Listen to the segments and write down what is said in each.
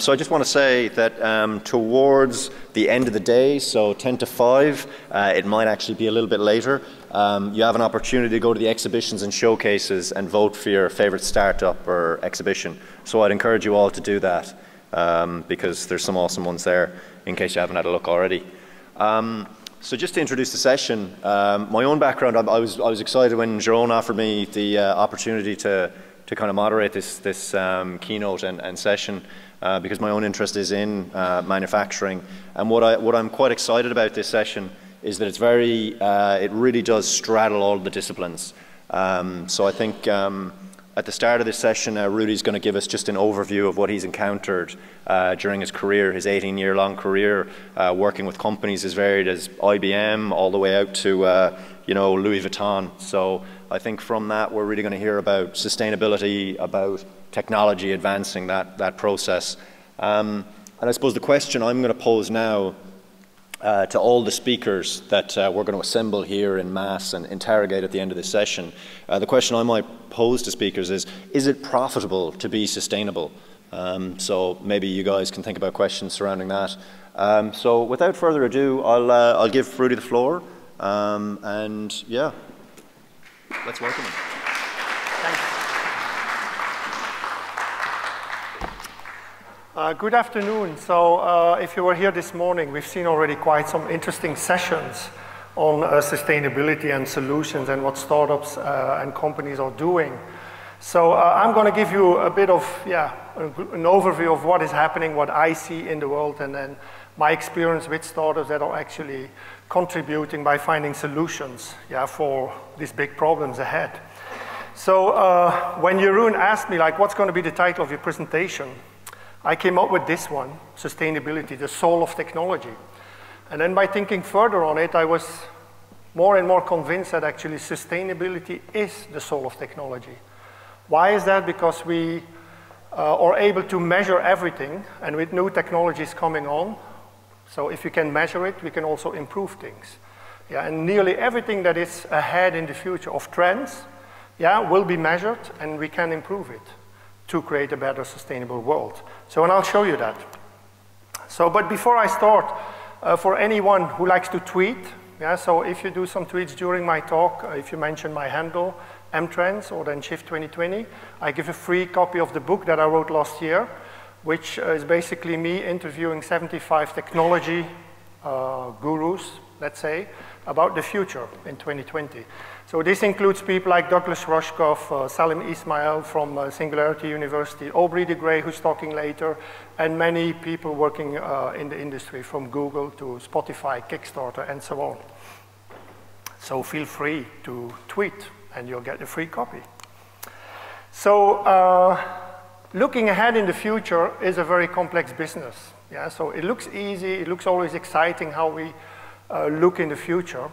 So I just want to say that towards the end of the day, so 10 to 5, it might actually be a little bit later, you have an opportunity to go to the exhibitions and showcases and vote for your favorite startup or exhibition. So I'd encourage you all to do that because there's some awesome ones there in case you haven't had a look already. So just to introduce the session, my own background, I was excited when Jerome offered me the opportunity to kind of moderate this keynote and session. Because my own interest is in manufacturing, and what I'm quite excited about this session is that it really does straddle all the disciplines. So I think at the start of this session, Rudy's going to give us just an overview of what he's encountered during his career, his 18-year-long career, working with companies as varied as IBM all the way out to Louis Vuitton. So I think from that we're really going to hear about sustainability, about technology advancing that process. And I suppose the question I'm going to pose now to all the speakers that we're going to assemble here in mass and interrogate at the end of this session, the question I might pose to speakers is it profitable to be sustainable? So maybe you guys can think about questions surrounding that. So without further ado, I'll give Rudy the floor, and yeah, let's welcome him. Thanks. Good afternoon. So if you were here this morning, we've seen already quite some interesting sessions on sustainability and solutions and what startups and companies are doing. So I'm going to give you a bit of, an overview of what is happening, what I see in the world, and then my experience with startups that are actually contributing by finding solutions for these big problems ahead. So when Jeroen asked me, like, what's going to be the title of your presentation, I came up with this one, Sustainability, the Soul of Technology. And then by thinking further on it, I was more and more convinced that actually sustainability is the soul of technology. Why is that? Because we are able to measure everything, and with new technologies coming on, so if you can measure it, we can also improve things. And nearly everything that is ahead in the future of trends, will be measured, and we can improve it to create a better sustainable world. So, and I'll show you that. So, but before I start, for anyone who likes to tweet, so if you do some tweets during my talk, if you mention my handle, mtrends, or then Shift 2020, I give a free copy of the book that I wrote last year, which is basically me interviewing 75 technology gurus, let's say, about the future in 2020. So this includes people like Douglas Rushkoff, Salim Ismail from Singularity University, Aubrey de Grey, who's talking later, and many people working in the industry, from Google to Spotify, Kickstarter, and so on. So feel free to tweet, and you'll get a free copy. So looking ahead in the future is a very complex business. So it looks easy, it looks always exciting how we look in the future.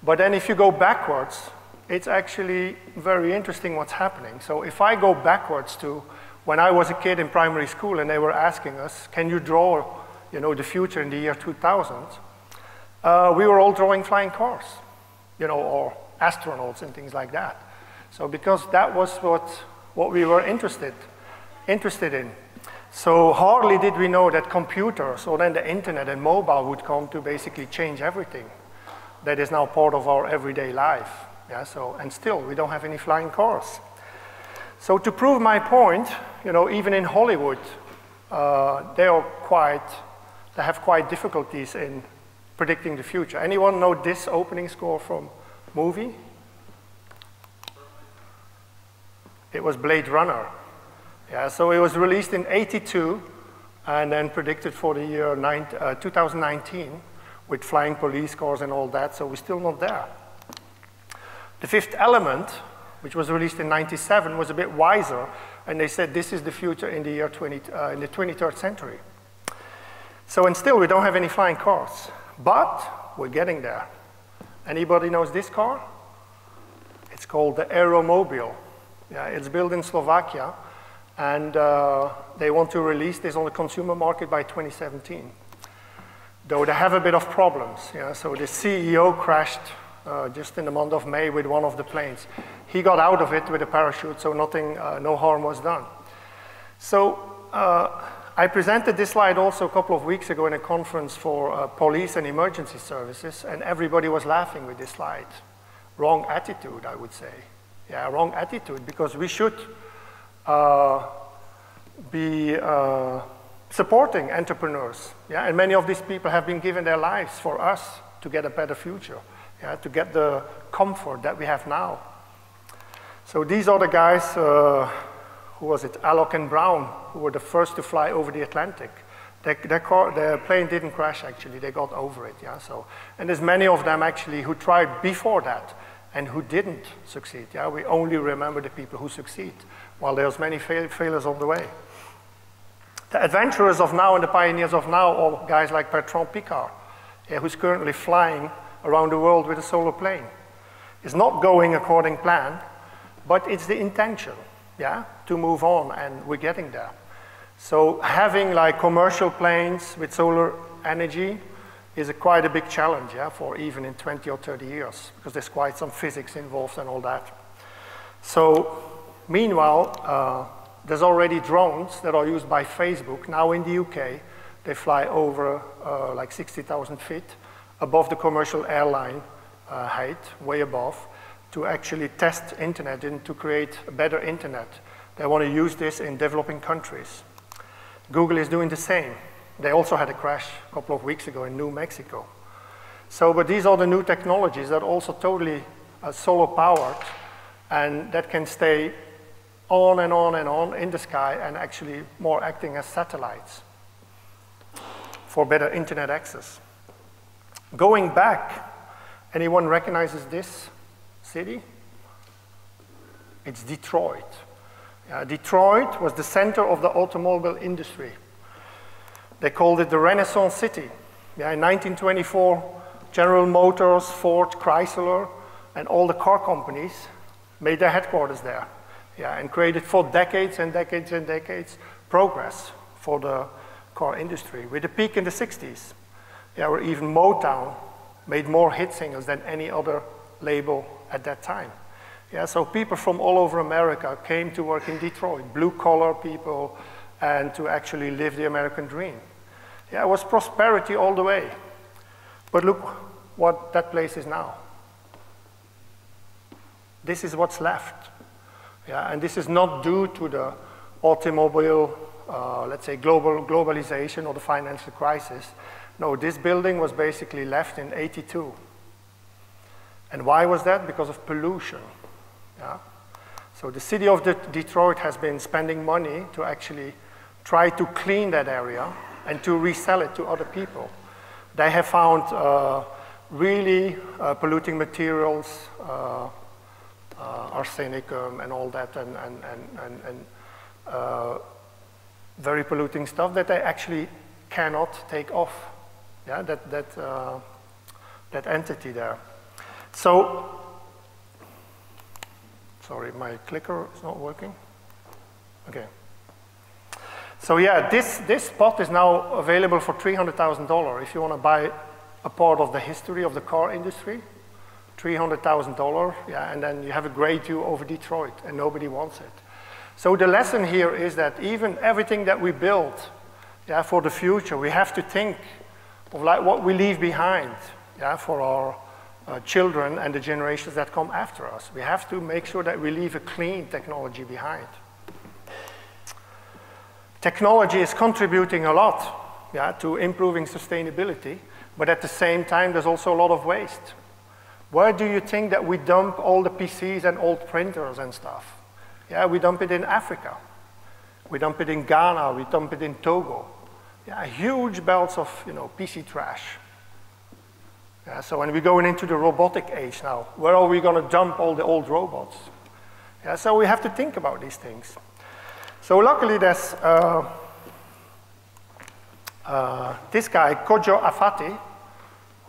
But then if you go backwards, it's actually very interesting what's happening. So if I go backwards to when I was a kid in primary school and they were asking us, can you draw the future in the year 2000? We were all drawing flying cars, or astronauts and things like that. So because that was what we were interested in. So hardly did we know that computers or then the internet and mobile would come to basically change everything that is now part of our everyday life. And still we don't have any flying cars. So to prove my point, even in Hollywood, they have quite difficulties in predicting the future. Anyone know this opening score from movie? It was Blade Runner. So it was released in '82 and then predicted for the year 2019 with flying police cars and all that, so we're still not there. The Fifth Element, which was released in '97, was a bit wiser, and they said this is the future in the year in the 23rd century. So, and still we don't have any flying cars, but we're getting there. Anybody knows this car? It's called the Aeromobile. It's built in Slovakia, and they want to release this on the consumer market by 2017. Though they have a bit of problems. So the CEO crashed just in the month of May with one of the planes. He got out of it with a parachute, so nothing, no harm was done. So I presented this slide also a couple of weeks ago in a conference for police and emergency services, and everybody was laughing with this slide. Wrong attitude, I would say. Yeah, wrong attitude, because we should be supporting entrepreneurs. Yeah, and many of these people have been given their lives for us to get a better future, yeah, to get the comfort that we have now. So these are the guys, who was it, Alloc and Brown, who were the first to fly over the Atlantic. Their plane didn't crash, actually, they got over it, yeah, so. And there's many of them, actually, who tried before that and who didn't succeed, yeah. We only remember the people who succeed, while there's many failures on the way. The adventurers of now and the pioneers of now are guys like Bertrand Piccard, yeah, who's currently flying around the world with a solar plane. It's not going according to plan, but it's the intention, yeah, to move on, and we're getting there. So having like commercial planes with solar energy is quite a big challenge, yeah, for even in 20 or 30 years, because there's quite some physics involved and all that. So meanwhile, there's already drones that are used by Facebook. Now in the UK, they fly over like 60,000 feet above the commercial airline height, way above, to actually test internet and to create a better internet. They want to use this in developing countries. Google is doing the same. They also had a crash a couple of weeks ago in New Mexico. So, but these are the new technologies that are also totally solar powered, and that can stay on and on and on in the sky, and actually more acting as satellites for better internet access. Going back, anyone recognizes this city? It's Detroit. Detroit was the center of the automobile industry. They called it the Renaissance City. Yeah, in 1924, General Motors, Ford, Chrysler, and all the car companies made their headquarters there. Yeah, and created for decades and decades and decades progress for the car industry, with a peak in the 60s. Yeah, where even Motown made more hit singles than any other label at that time. Yeah, so people from all over America came to work in Detroit, blue-collar people, and to actually live the American dream. Yeah, it was prosperity all the way. But look what that place is now. This is what's left. Yeah, and this is not due to the automobile, let's say, globalization or the financial crisis. No, this building was basically left in '82. And why was that? Because of pollution. Yeah? So the city of Detroit has been spending money to actually try to clean that area and to resell it to other people. They have found really polluting materials, arsenicum and all that, and very polluting stuff that they actually cannot take off. Yeah, that entity there. So, sorry, my clicker is not working. Okay. So yeah, this spot is now available for $300,000 if you want to buy a part of the history of the car industry. $300,000, yeah, and then you have a great view over Detroit, and nobody wants it. So the lesson here is that even everything that we build, yeah, for the future, we have to think of like what we leave behind, yeah, for our children and the generations that come after us. We have to make sure that we leave a clean technology behind. Technology is contributing a lot, yeah, to improving sustainability, but at the same time, there's also a lot of waste. Where do you think that we dump all the PCs and old printers and stuff? Yeah, we dump it in Africa. We dump it in Ghana, we dump it in Togo. Yeah, huge belts of, you know, PC trash. Yeah, so when we're going into the robotic age now, where are we going to dump all the old robots? Yeah, so we have to think about these things. So luckily there's this guy, Kojo Afati,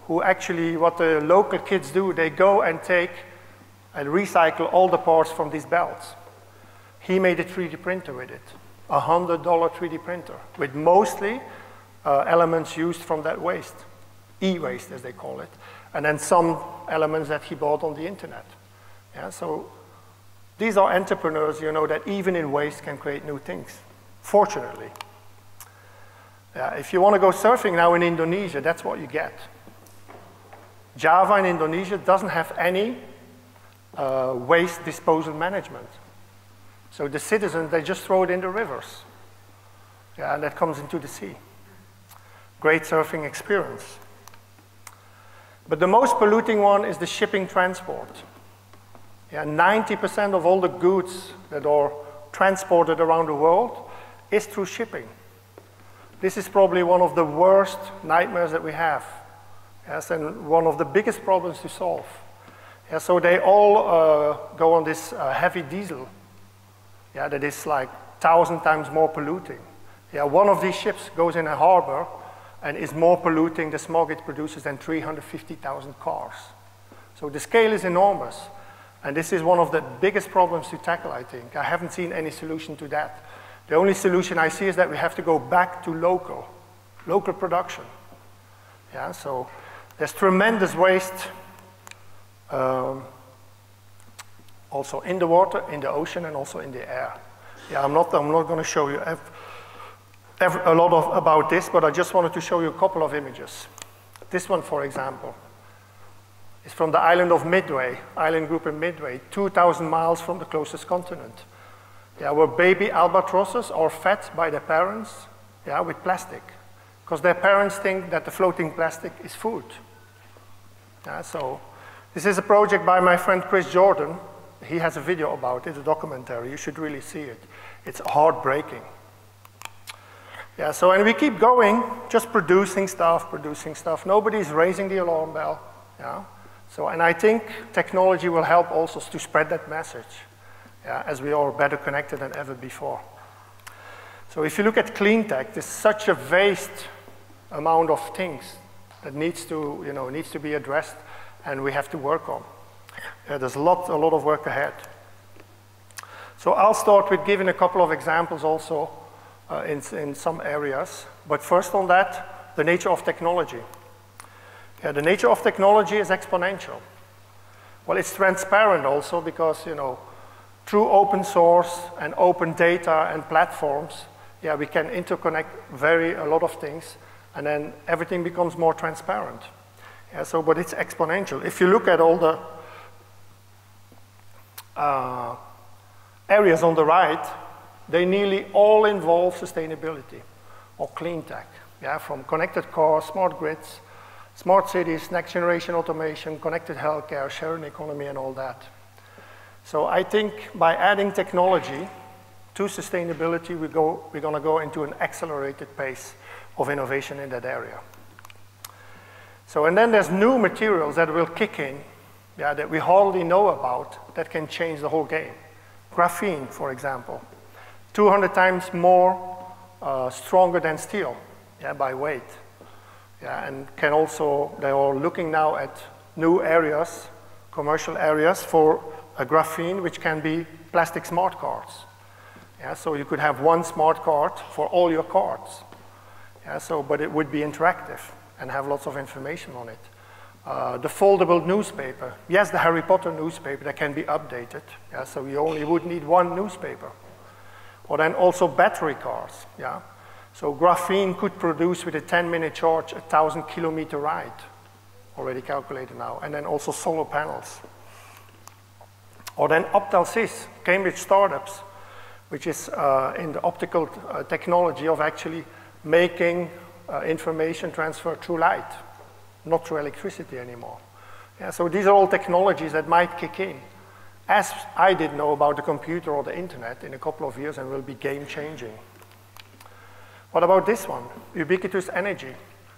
who actually, what the local kids do, they go and take and recycle all the parts from these belts. He made a 3D printer with it, a $100 3D printer, with mostly elements used from that waste, e-waste as they call it, and then some elements that he bought on the internet. Yeah, so these are entrepreneurs, you know, that even in waste can create new things, fortunately. If you want to go surfing now in Indonesia, that's what you get. Java in Indonesia doesn't have any waste disposal management. So the citizens, they just throw it in the rivers. And that comes into the sea. Great surfing experience. But the most polluting one is the shipping transport. 90% of all the goods that are transported around the world is through shipping. This is probably one of the worst nightmares that we have. Yes, and one of the biggest problems to solve. So they all go on this heavy diesel. That is like 1,000 times more polluting. One of these ships goes in a harbor and is more polluting the smog it produces than 350,000 cars. So the scale is enormous. And this is one of the biggest problems to tackle, I think. I haven't seen any solution to that. The only solution I see is that we have to go back to local production. So there's tremendous waste also in the water, in the ocean, and also in the air. I'm not going to show you a lot about this, but I just wanted to show you a couple of images. This one, for example, is from the island of Midway, island group in Midway, 2,000 miles from the closest continent. Where baby albatrosses are fed by their parents with plastic, because their parents think that the floating plastic is food. So this is a project by my friend Chris Jordan. He has a video about it, a documentary. You should really see it. It's heartbreaking. So, and we keep going, just producing stuff. Nobody's raising the alarm bell. So, and I think technology will help also to spread that message, as we are better connected than ever before. So if you look at clean tech, there's such a vast amount of things that needs to be addressed, and we have to work on. There's a lot of work ahead. So I'll start with giving a couple of examples also in some areas. But first on that, the nature of technology. The nature of technology is exponential. Well, it's transparent also because, through open source and open data and platforms, we can interconnect a lot of things, and then everything becomes more transparent. But it's exponential. If you look at all the areas on the right, they nearly all involve sustainability or clean tech. From connected cars, smart grids, smart cities, next generation automation, connected healthcare, sharing economy, and all that. So I think by adding technology to sustainability, we're going to go into an accelerated pace of innovation in that area. So, and then there's new materials that will kick in, that we hardly know about, that can change the whole game. Graphene, for example, 200 times more stronger than steel, by weight. And can also, they are looking now at new areas, commercial areas for a graphene, which can be plastic smart cards. So you could have one smart card for all your cards. But it would be interactive and have lots of information on it. The foldable newspaper. Yes, the Harry Potter newspaper that can be updated. So you only would need one newspaper. Or then also battery cars. So graphene could produce with a 10-minute charge a 1,000-kilometer ride. Already calculated now. And then also solar panels. Or then Optalsys, Cambridge startups, which is in the optical technology of actually making information transfer through light, not through electricity anymore. So these are all technologies that might kick in, as I did know about the computer or the internet in a couple of years, and will be game-changing. What about this one? Ubiquitous energy,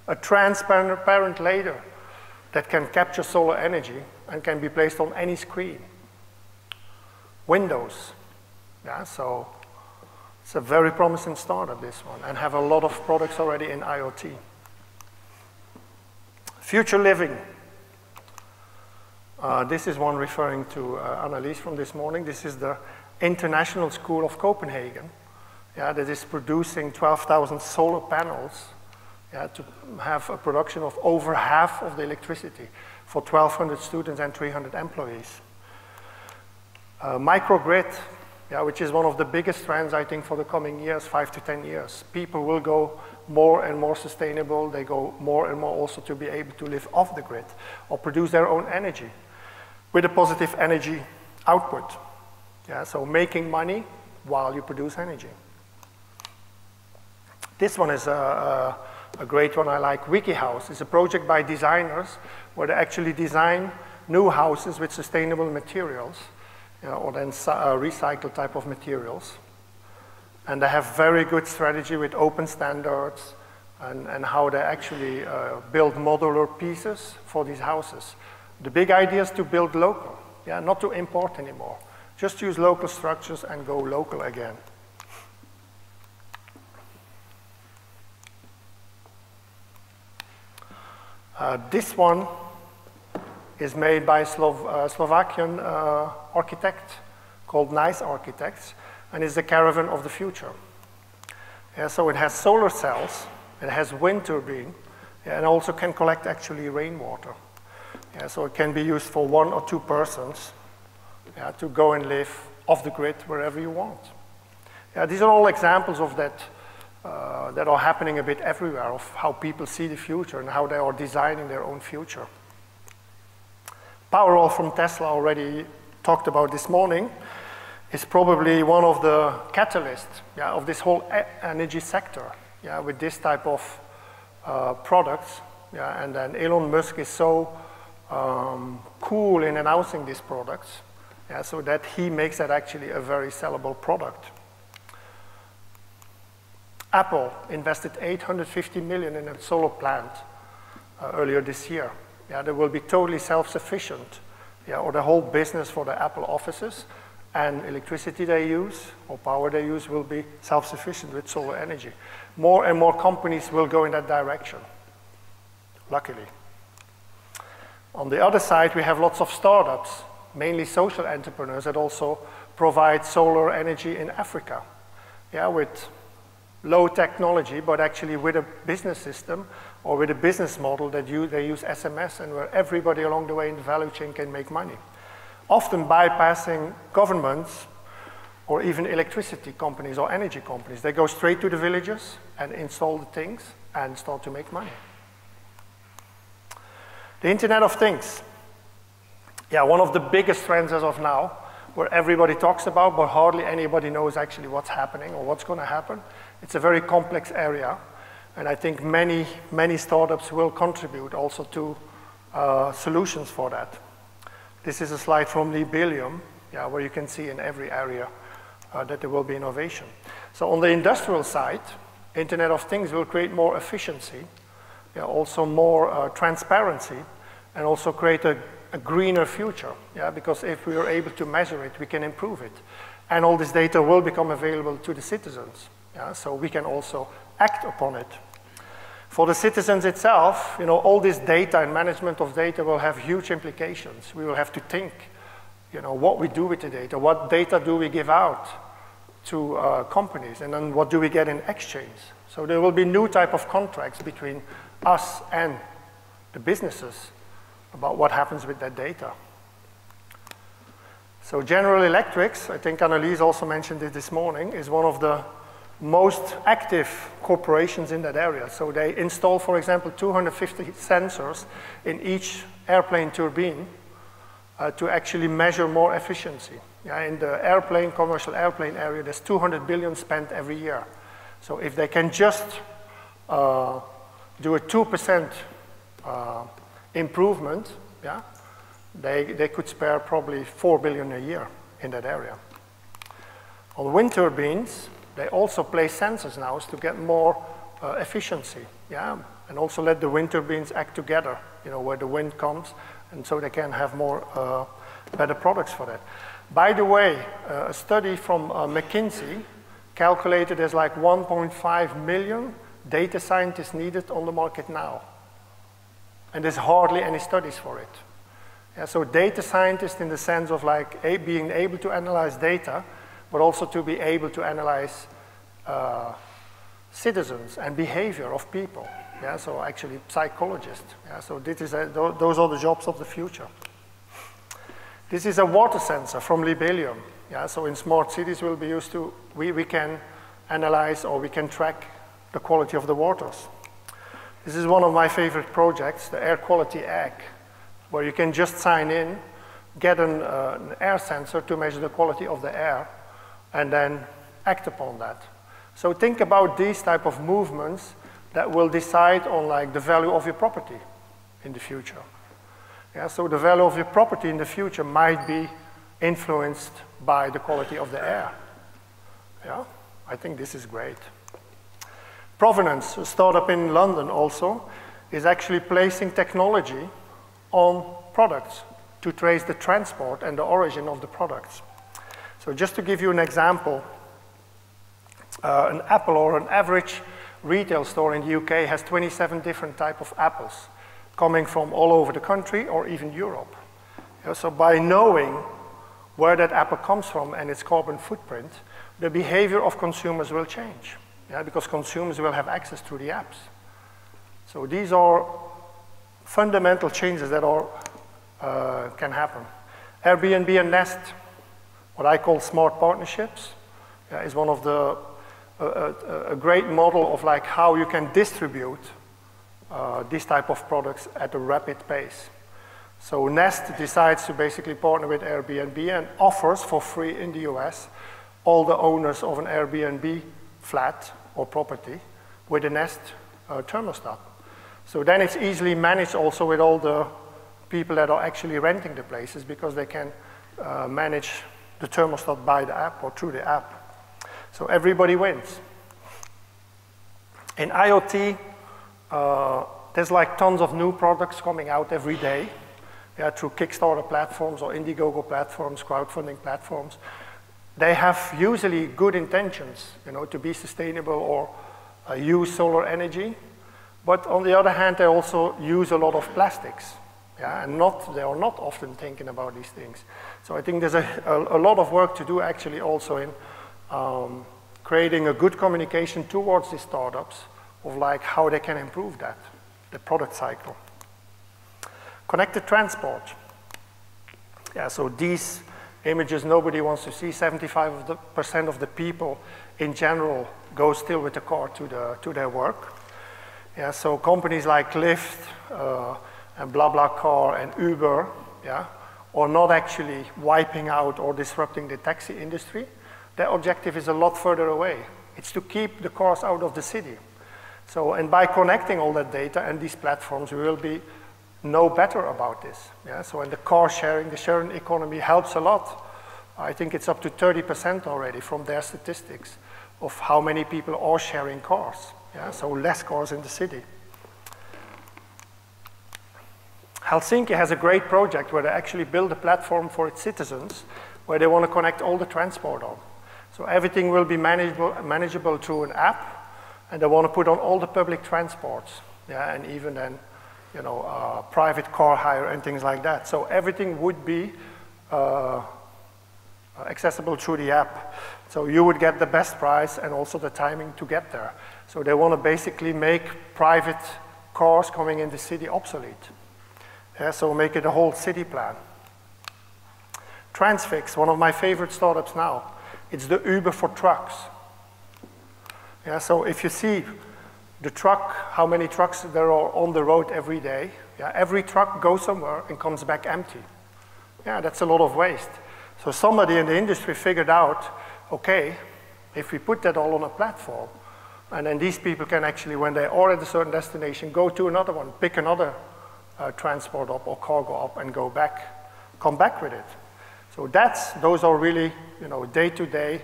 a transparent laser that can capture solar energy and can be placed on any screen. Windows, so it's a very promising startup, this one, and have a lot of products already in IoT. Future living. This is one referring to Anne Lise from this morning. This is the International School of Copenhagen, that is producing 12,000 solar panels to have a production of over half of the electricity for 1,200 students and 300 employees. Microgrid, yeah, which is one of the biggest trends, I think, for the coming years, 5 to 10 years. People will go more and more sustainable. They go more and more also to be able to live off the grid or produce their own energy with a positive energy output. Yeah, so making money while you produce energy. This one is a great one I like. WikiHouse is a project by designers where they actually design new houses with sustainable materials, you know, or then recycled type of materials. And they have very good strategy with open standards and how they actually build modular pieces for these houses. The big idea is to build local, yeah, not to import anymore. Just use local structures and go local again. This one is made by a Slovakian architect called Nice Architects, and is the caravan of the future. Yeah, so it has solar cells, it has wind turbine, yeah, and also can collect actually rainwater. Yeah, so it can be used for 1 or 2 persons, yeah, to go and live off the grid wherever you want. Yeah, these are all examples of that that are happening a bit everywhere, of how people see the future and how they are designing their own future. Powerwall from Tesla, already talked about this morning, is probably one of the catalysts, yeah, of this whole energy sector, yeah, with this type of products. Yeah, and then Elon Musk is so cool in announcing these products, yeah, so that he makes that actually a very sellable product. Apple invested $850 million in a solar plant earlier this year. Yeah, they will be totally self-sufficient, yeah, or the whole business for the Apple offices and electricity they use or power they use will be self-sufficient with solar energy. More and more companies will go in that direction, luckily. On the other side, we have lots of startups, mainly social entrepreneurs, that also provide solar energy in Africa, yeah, with low technology, but actually with a business system or with a business model that they use SMS, and where everybody along the way in the value chain can make money. Often bypassing governments or even electricity companies or energy companies. They go straight to the villages and install the things and start to make money. The Internet of Things. Yeah, one of the biggest trends as of now, where everybody talks about, but hardly anybody knows actually what's happening or what's going to happen. It's a very complex area, and I think many startups will contribute also to solutions for that. This is a slide from Libelium, yeah, where you can see in every area that there will be innovation. So on the industrial side, Internet of Things will create more efficiency, yeah, also more transparency, and also create a greener future, yeah, because if we are able to measure it, we can improve it. And all this data will become available to the citizens, yeah, so we can also act upon it. For the citizens itself, you know, all this data and management of data will have huge implications. We will have to think, you know, what we do with the data, what data do we give out to companies, and then what do we get in exchange. So there will be new type of contracts between us and the businesses about what happens with that data. So General Electric, I think Anne Lise also mentioned it this morning, is one of the most active corporations in that area. So they install, for example, 250 sensors in each airplane turbine to actually measure more efficiency. Yeah, in the airplane, commercial airplane area, there's 200 billion spent every year. So if they can just do a 2% improvement, yeah, they could spare probably 4 billion a year in that area. On wind turbines, they also place sensors now to get more efficiency, yeah, and also let the wind turbines act together, you know, where the wind comes, and so they can have more better products for that. By the way, a study from McKinsey calculated there's like 1.5 million data scientists needed on the market now, and there's hardly any studies for it. Yeah, so data scientists in the sense of like being able to analyze data, but also to be able to analyze citizens and behavior of people. Yeah, so actually psychologists. Yeah, so this is those are the jobs of the future. This is a water sensor from Libelium. Yeah, so in smart cities, we'll be used to, we can analyze or we can track the quality of the waters. This is one of my favorite projects, the Air Quality Egg, where you can just sign in, get an air sensor to measure the quality of the air, and then act upon that. So think about these type of movements that will decide on like the value of your property in the future. Yeah, so the value of your property in the future might be influenced by the quality of the air. Yeah, I think this is great. Provenance, a startup in London also, is actually placing technology on products to trace the transport and the origin of the products. So just to give you an example, an apple or an average retail store in the UK has 27 different types of apples coming from all over the country or even Europe. Yeah, so by knowing where that apple comes from and its carbon footprint, the behavior of consumers will change. Yeah, because consumers will have access to the apps. So these are fundamental changes that are, can happen. Airbnb and Nest, what I call smart partnerships, is one of the a great model of like how you can distribute these type of products at a rapid pace. So Nest decides to basically partner with Airbnb and offers for free in the US all the owners of an Airbnb flat or property with a Nest thermostat. So then it's easily managed also with all the people that are actually renting the places because they can manage the thermostat by the app or through the app. So everybody wins. In IoT, there's like tons of new products coming out every day, through Kickstarter platforms or Indiegogo platforms, crowdfunding platforms. They have usually good intentions, to be sustainable or use solar energy. But on the other hand, they also use a lot of plastics. Yeah, and they are not often thinking about these things. So I think there's a lot of work to do actually also in creating a good communication towards these startups of like how they can improve that, the product cycle. Connected transport. Yeah, so these images nobody wants to see. 75% of the people in general go still with the car to their work. Yeah, so companies like Lyft and BlaBlaCar and Uber, are not actually wiping out or disrupting the taxi industry. Their objective is a lot further away. It's to keep the cars out of the city. So, and by connecting all that data and these platforms, we will know better about this. Yeah? So, and the car sharing, the sharing economy helps a lot. I think it's up to 30% already from their statistics of how many people are sharing cars. Yeah? So less cars in the city. Helsinki has a great project where they actually build a platform for its citizens where they want to connect all the transport on. So everything will be manageable through an app, and they want to put on all the public transports, and even then, private car hire and things like that. So everything would be accessible through the app. So you would get the best price and also the timing to get there. So they want to basically make private cars coming in the city obsolete. Yeah, so make it a whole city plan. Transfix, one of my favorite startups now. It's the Uber for trucks. Yeah, so if you see the truck, how many trucks there are on the road every day, every truck goes somewhere and comes back empty. Yeah, that's a lot of waste. So somebody in the industry figured out, okay, if we put that all on a platform, and then these people can actually, when they are at a certain destination, go to another one, pick another transport up or cargo up and go back, come back with it. So those are really, day-to-day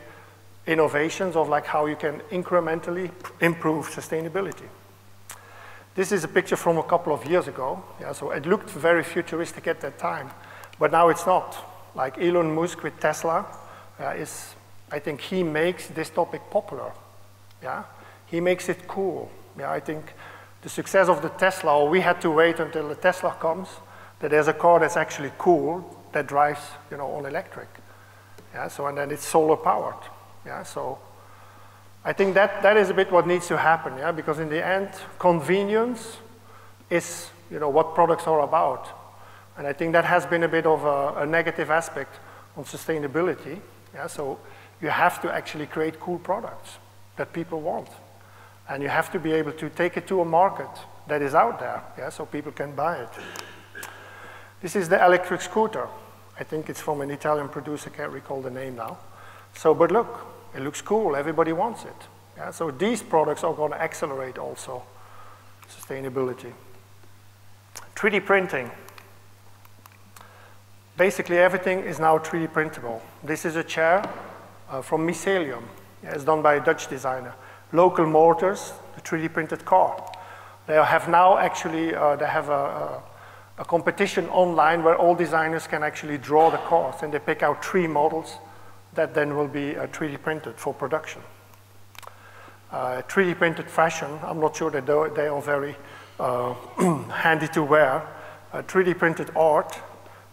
innovations of like how you can incrementally improve sustainability. This is a picture from a couple of years ago. Yeah, so it looked very futuristic at that time, but now it's not. Like Elon Musk with Tesla I think he makes this topic popular. Yeah, he makes it cool. Yeah, I think the success of the Tesla, or we had to wait until the Tesla comes, that there's a car that's actually cool that drives, on electric. Yeah, so and then it's solar powered. Yeah, so I think that is a bit what needs to happen. Yeah, because in the end, convenience is, what products are about, and I think that has been a bit of a negative aspect on sustainability. Yeah, so you have to actually create cool products that people want. And you have to be able to take it to a market that is out there, yeah, so people can buy it. This is the electric scooter. I think it's from an Italian producer, can't recall the name now. So, but look, it looks cool, everybody wants it. Yeah, so these products are going to accelerate also sustainability. 3D printing. Basically everything is now 3D printable. This is a chair from mycelium. Yeah, it's done by a Dutch designer. Local Motors, the 3D printed car. They have now actually, they have a competition online where all designers can actually draw the cars, and they pick out 3 models that then will be 3D printed for production. 3D printed fashion, I'm not sure that they are very handy to wear. 3D printed art,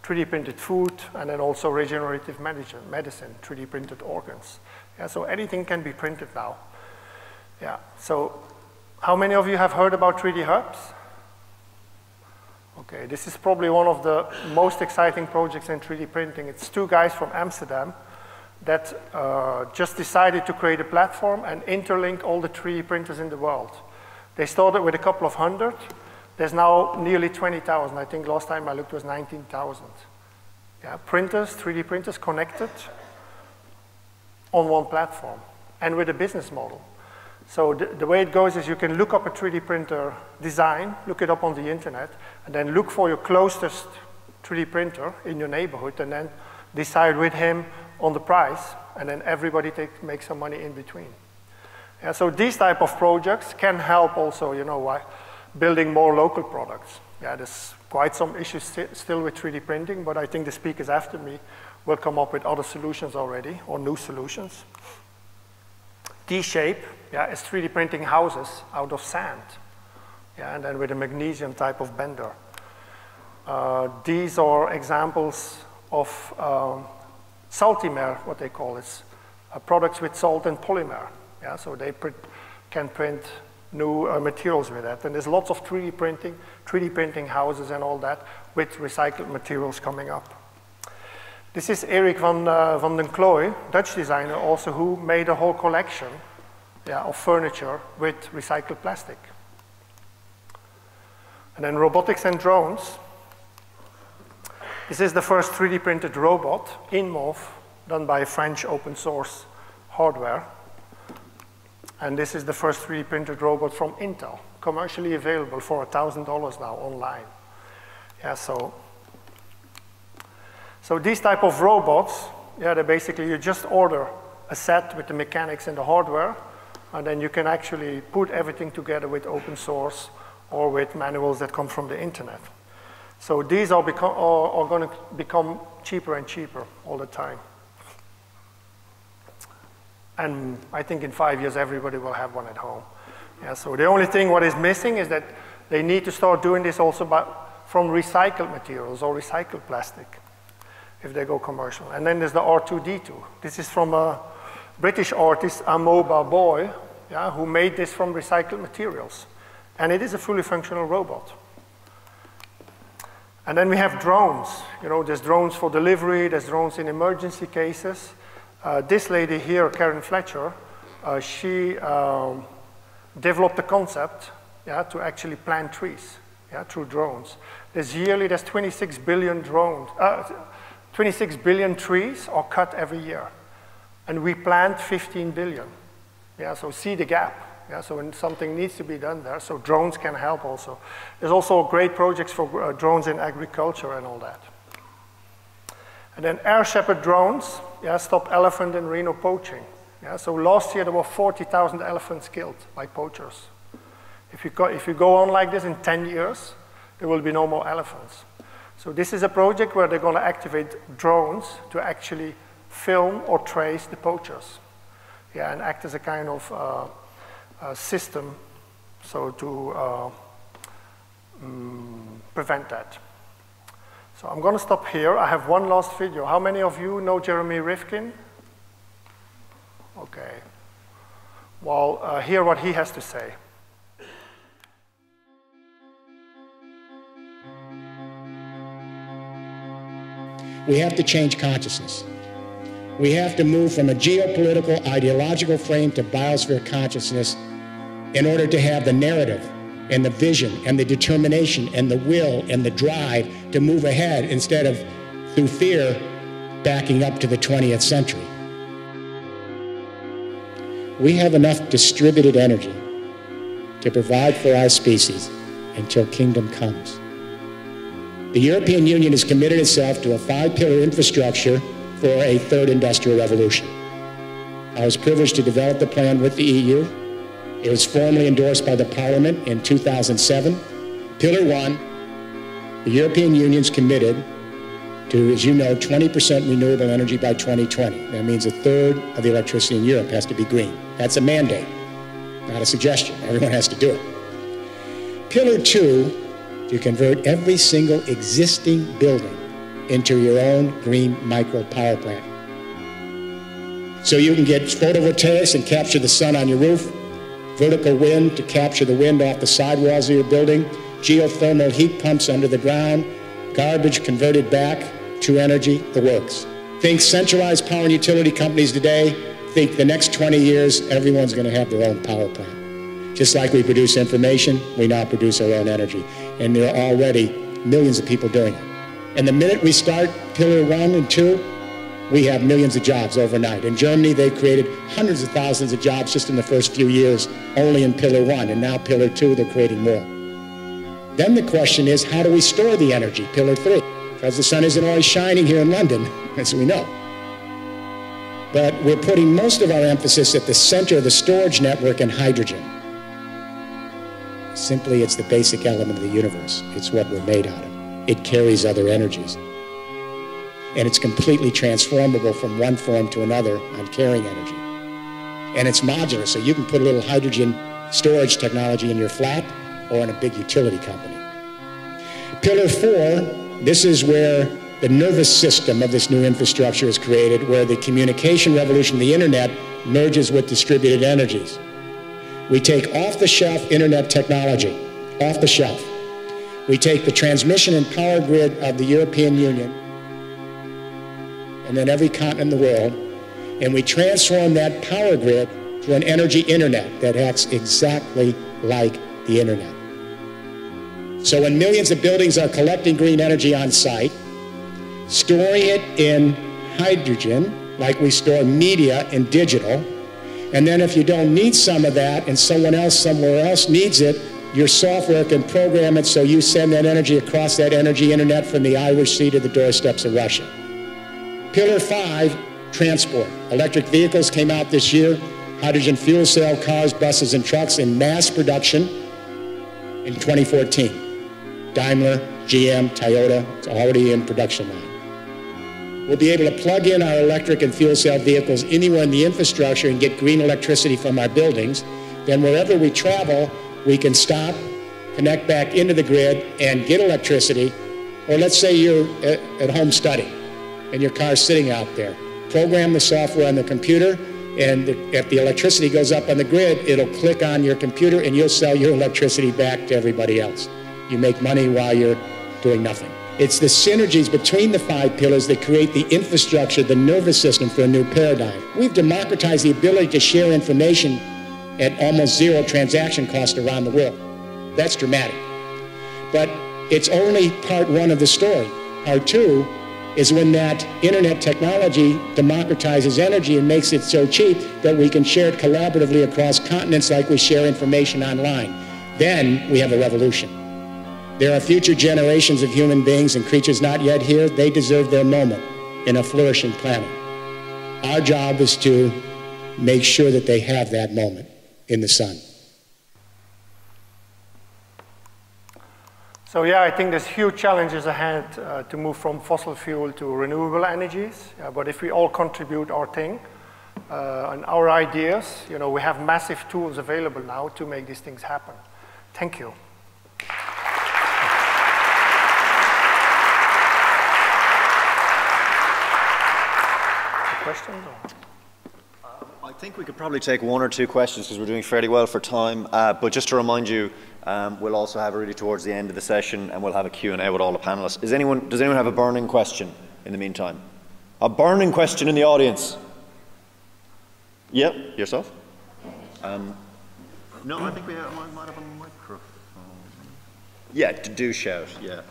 3D printed food, and then also regenerative medicine, 3D printed organs. Yeah, so anything can be printed now. Yeah, so how many of you have heard about 3D hubs? Okay, this is probably one of the most exciting projects in 3D printing. It's 2 guys from Amsterdam that just decided to create a platform and interlink all the 3D printers in the world. They started with a couple of hundred. There's now nearly 20,000. I think last time I looked was 19,000. Yeah, printers, 3D printers connected on one platform and with a business model. So the way it goes is you can look up a 3D printer design, look it up on the internet, and then look for your closest 3D printer in your neighborhood, and then decide with him on the price, and then everybody makes some money in between. Yeah, so these type of projects can help also, you know, building more local products. Yeah, there's quite some issues still with 3D printing, but I think the speakers after me will come up with other solutions already, or new solutions. D-shape, yeah, is 3D printing houses out of sand, yeah, and then with a magnesium type of bender. These are examples of saltimer, what they call it, products with salt and polymer. Yeah, so they can print new materials with that. And there's lots of 3D printing houses and all that with recycled materials coming up. This is Erik van den Klooy, Dutch designer also, who made a whole collection, yeah, of furniture with recycled plastic. And then robotics and drones. This is the first 3D printed robot, InMov, done by French open source hardware. And this is the first 3D printed robot from Intel, commercially available for $1,000 now online. Yeah, so these type of robots, yeah, they basically, you just order a set with the mechanics and the hardware, and then you can actually put everything together with open source or with manuals that come from the internet. So these are going to become cheaper and cheaper all the time. And I think in 5 years, everybody will have one at home. Yeah, so the only thing what is missing is that they need to start doing this also from recycled materials or recycled plastic if they go commercial. And then there's the R2-D2. This is from a British artist, Amoba Boy, yeah, who made this from recycled materials. And it is a fully functional robot. And then we have drones. You know, there's drones for delivery, there's drones in emergency cases. This lady here, Karen Fletcher, she developed a concept, yeah, to actually plant trees, yeah, through drones. There's 26 billion drones, 26 billion trees are cut every year. And we plant 15 billion. Yeah, so see the gap. Yeah, so when something needs to be done there, so drones can help also. There's also great projects for drones in agriculture and all that. And then air shepherd drones, yeah, stop elephant and rhino poaching. Yeah, so last year there were 40,000 elephants killed by poachers. If you go on like this in 10 years, there will be no more elephants. So this is a project where they're going to activate drones to actually film or trace the poachers. Yeah, and act as a kind of system, so to prevent that. So I'm going to stop here. I have one last video. How many of you know Jeremy Rifkin? Okay. Well, hear what he has to say. We have to change consciousness. We have to move from a geopolitical, ideological frame to biosphere consciousness in order to have the narrative and the vision and the determination and the will and the drive to move ahead instead of, through fear, backing up to the 20th century. We have enough distributed energy to provide for our species until kingdom comes. The European Union has committed itself to a 5-pillar infrastructure for a third industrial revolution. I was privileged to develop the plan with the EU. It was formally endorsed by the Parliament in 2007. Pillar 1, the European Union's committed to, as you know, 20% renewable energy by 2020. That means a third of the electricity in Europe has to be green. That's a mandate, not a suggestion. Everyone has to do it. Pillar 2, to convert every single existing building into your own green micro power plant. So you can get photovoltaics and capture the sun on your roof, vertical wind to capture the wind off the sidewalls of your building, geothermal heat pumps under the ground, garbage converted back to energy, the works. Think centralized power and utility companies today, think the next 20 years, everyone's going to have their own power plant. Just like we produce information, we now produce our own energy. And there are already millions of people doing it. And the minute we start Pillar 1 and 2, we have millions of jobs overnight. In Germany, they created hundreds of thousands of jobs just in the first few years, only in Pillar 1. And now Pillar 2, they're creating more. Then the question is, how do we store the energy? Pillar 3. Because the sun isn't always shining here in London, as we know. But we're putting most of our emphasis at the center of the storage network in hydrogen. Simply, it's the basic element of the universe. It's what we're made out of. It carries other energies. And it's completely transformable from one form to another on carrying energy. And it's modular, so you can put a little hydrogen storage technology in your flat or in a big utility company. Pillar 4, this is where the nervous system of this new infrastructure is created, where the communication revolution, the internet, merges with distributed energies. We take off-the-shelf internet technology, off the shelf. We take the transmission and power grid of the European Union and then every continent in the world, and we transform that power grid to an energy internet that acts exactly like the internet. So when millions of buildings are collecting green energy on site, storing it in hydrogen, like we store media in digital, and then if you don't need some of that and someone else somewhere else needs it, your software can program it so you send that energy across that energy internet from the Irish Sea to the doorsteps of Russia. Pillar 5, transport. Electric vehicles came out this year, hydrogen fuel cell cars, buses, and trucks in mass production in 2014. Daimler, GM, Toyota, it's already in production line. We'll be able to plug in our electric and fuel cell vehicles anywhere in the infrastructure and get green electricity from our buildings. Then wherever we travel, we can stop, connect back into the grid, and get electricity. Or let's say you're at home studying, and your car's sitting out there. Program the software on the computer, and if the electricity goes up on the grid, it'll click on your computer, and you'll sell your electricity back to everybody else. You make money while you're doing nothing. It's the synergies between the 5 pillars that create the infrastructure, the nervous system for a new paradigm. We've democratized the ability to share information at almost zero transaction cost around the world. That's dramatic. But it's only part 1 of the story. Part 2 is when that internet technology democratizes energy and makes it so cheap that we can share it collaboratively across continents like we share information online. Then we have a revolution. There are future generations of human beings and creatures not yet here. They deserve their moment in a flourishing planet. Our job is to make sure that they have that moment in the sun. So yeah, I think there's huge challenges ahead to move from fossil fuel to renewable energies. But if we all contribute our thing and our ideas, you know, we have massive tools available now to make these things happen. Thank you. Questions? I think we could probably take 1 or 2 questions because we're doing fairly well for time. But just to remind you, we'll also have really towards the end of the session, and we'll have a Q&A with all the panelists. Does anyone have a burning question in the meantime? A burning question in the audience. Yep, yourself? No, I think we might have a microphone. Yeah, do shout, yeah.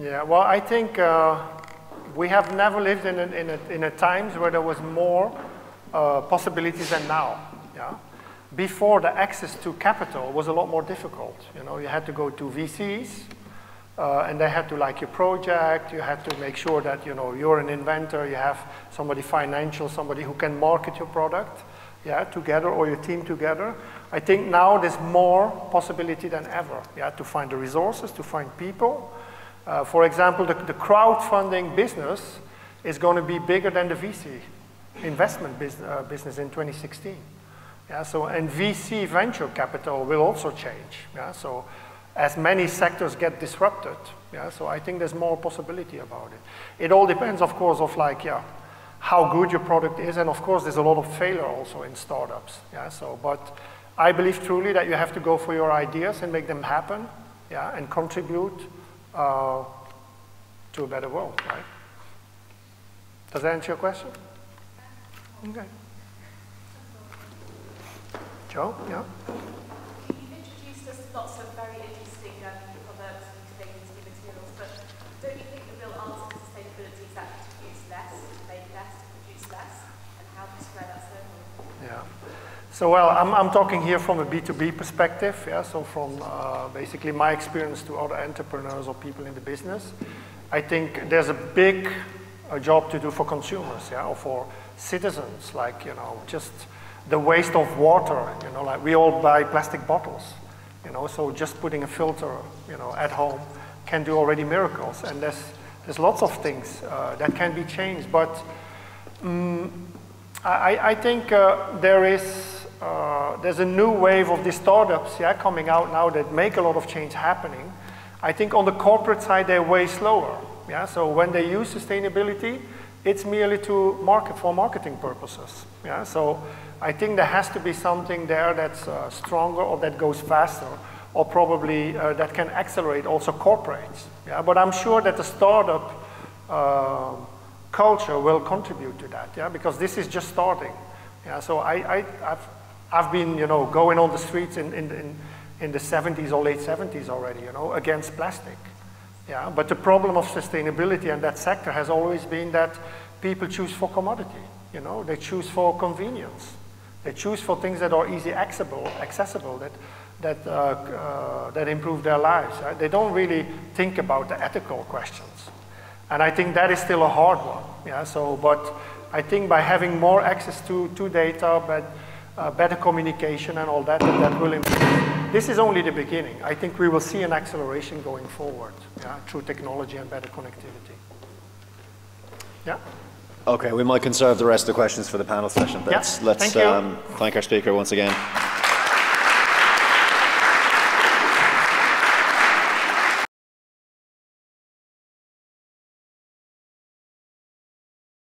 Yeah, well, I think we have never lived in a times where there was more possibilities than now. Yeah, before the access to capital was a lot more difficult. You know, you had to go to VCs, and they had to like your project. You had to make sure that you're an inventor. You have somebody financial, somebody who can market your product. Yeah, together or your team together. I think now there's more possibility than ever. Yeah, to find the resources, to find people. For example, the crowdfunding business is going to be bigger than the VC investment business in 2016. Yeah, so, and VC venture capital will also change. Yeah, so as many sectors get disrupted, yeah, so I think there's more possibility about it. It all depends, of course, of like, yeah, how good your product is, and of course there's a lot of failure also in startups. Yeah, so, but I believe truly that you have to go for your ideas and make them happen, yeah, and contribute to a better world, right? Does that answer your question? Okay. Joe, yeah? You've introduced us lots of very interesting products and sustainability materials, but don't you think the real answer to sustainability is actually to use less, to make less, to produce less, and how to square that circle? Yeah. So, well, I'm talking here from a B2B perspective, yeah, so from basically my experience to other entrepreneurs or people in the business. I think there's a big job to do for consumers, yeah, or for citizens, like, just the waste of water, like we all buy plastic bottles, so just putting a filter, at home can do already miracles, and there's lots of things that can be changed, but I think there's a new wave of these startups, yeah, coming out now that make a lot of change happening. I think on the corporate side, they're way slower. Yeah, so when they use sustainability, it's merely to market for marketing purposes. Yeah, so I think there has to be something there that's stronger or that goes faster, or probably that can accelerate also corporates. Yeah, but I'm sure that the startup culture will contribute to that. Yeah, because this is just starting. Yeah, so I've been going on the streets in the 70s or late 70s already, against plastic. Yeah, but the problem of sustainability and that sector has always been that people choose for commodity. They choose for convenience. They choose for things that are easy accessible, that improve their lives. Right? They don't really think about the ethical questions, and I think that is still a hard one. Yeah, so but I think by having more access to data, but better communication and all that will improve. This is only the beginning. I think we will see an acceleration going forward, yeah, through technology and better connectivity. Yeah? Okay, we might conserve the rest of the questions for the panel session. Let's thank thank our speaker once again.